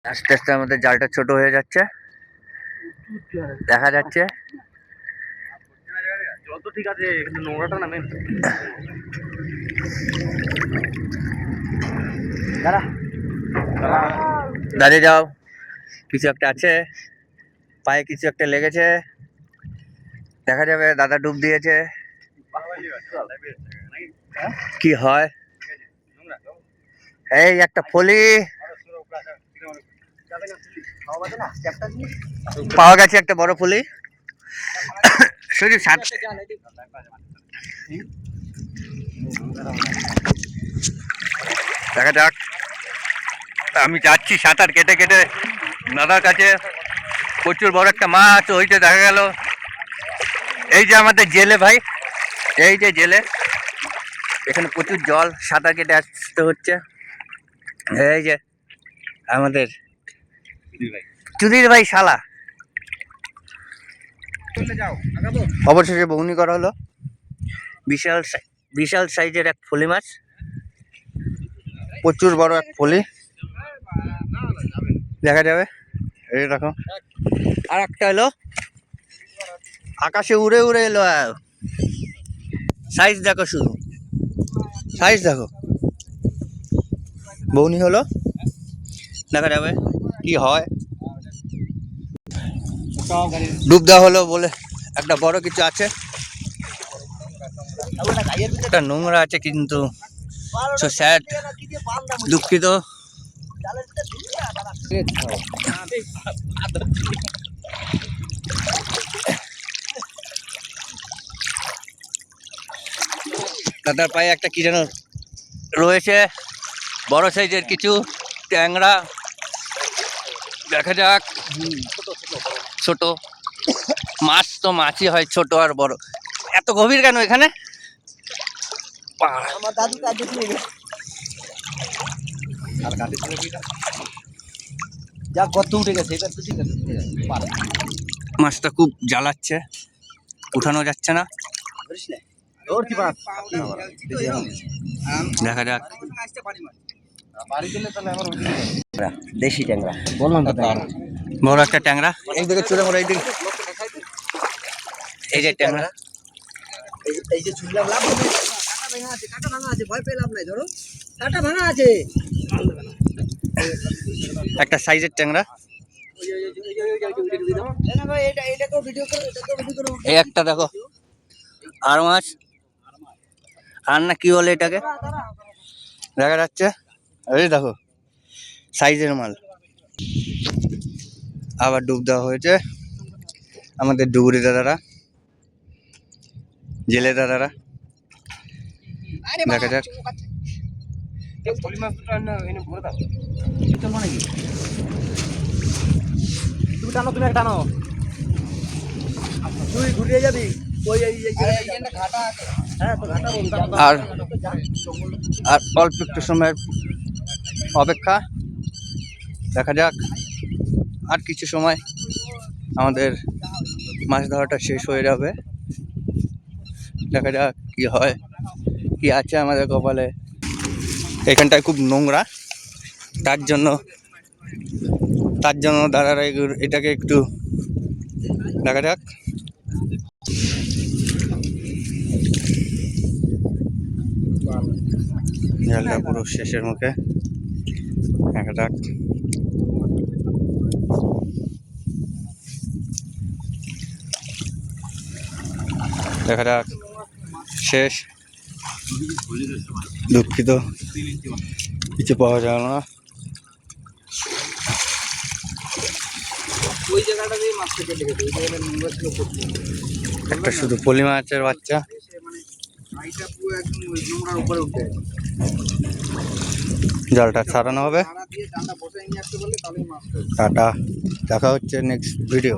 আস্তে আস্তে আমাদের জালটা ছোট হয়ে যাচ্ছে, দেখা যাচ্ছে। ঠিক আছে, নোংরাটা নামেন। দাঁড়িয়ে যাও, কিছু একটা আছে, পায়ে কিছু একটা লেগেছে, দেখা যাবে। দাদা ডুব দিয়েছে, কি হয়। এই একটা ফলি পাওয়া গেছে, একটা বড় ফলি। শুধু দেখা যাক। আমি যাচ্ছি সাঁতার কেটে কেটে দাদার কাছে। প্রচুর বড় একটা মাছ ওইটা দেখা গেল। এই যে আমাদের জেলে ভাই, এই যে জেলে, এখানে প্রচুর জল, সাঁতার কেটে আসতে হচ্ছে। এই যে আমাদের চুদির ভাই শালা। অবশেষে বউনি করা হলো। বিশাল সাইজের এক ফলি মাছ, প্রচুর বড় এক ফলি, দেখা যাবে। এই দেখো, আর একটা এলো, আকাশে উড়ে উড়ে এলো। সাইজ দেখো, শুধু সাইজ দেখো। বউনি হলো, দেখা যাবে কি হয়। ডুব দেওয়া হলো বলে একটা বড় কিছু আছে, একটা নোংরা আছে, কিন্তু স্যাড, দুঃখিত। দাদার পায়ে একটা কি যেন রয়েছে, বড় সাইজের কিছু ট্যাংরা, দেখা যাক। ছোট মাছ তো মাছই হয়, ছোট আর বড়। এত গভীর কেন এখানে? মাছটা খুব জ্বালাচ্ছে, উঠানো যাচ্ছে না, দেখা যাক। দেশি ট্যাংরা বললাম তো, বড় একটা ট্যাংরা। এইদিকে চলে বড়, এইদিকে এই যে ট্যাংরা, এই যে ছুটলাম, লাভ হবে, কাটা ভাঙা আছে, কাটা ভাঙা আছে, ভয় পেয়ে লাভ নাই, ধরো কাটা ভাঙা আছে। একটা সাইজের ট্যাংরা, এই একটা দেখো। আর মাছ, আর না কি বলে এটাকে, দেখা যাচ্ছে। এই দেখো সাইজের মাল। আবার ডুব দেওয়া হয়েছে আমাদের ডুবুরি দাদারা, জেলে দাদারা, দেখা যাক। আর অল্প একটু সময়ের অপেক্ষা, দেখা যাক। আর কিছু সময় আমাদের মাছ ধরাটা শেষ হয়ে যাবে, দেখা যাক কি হয়, কি আছে আমাদের কপালে। এখানটায় খুব নোংরা, তার জন্য দাদারা এটাকে একটু, দেখা যাক। জালটা পুরো শেষের মুখে, দেখা যাক। দেখা যাক, শেষ। দুঃখিত, কিছু পাওয়া গেল না। একটা শুধু পলি মাছের বাচ্চা, জালটা ছাড়ানো হবে। টাটা, দেখা হচ্ছে নেক্সট ভিডিও।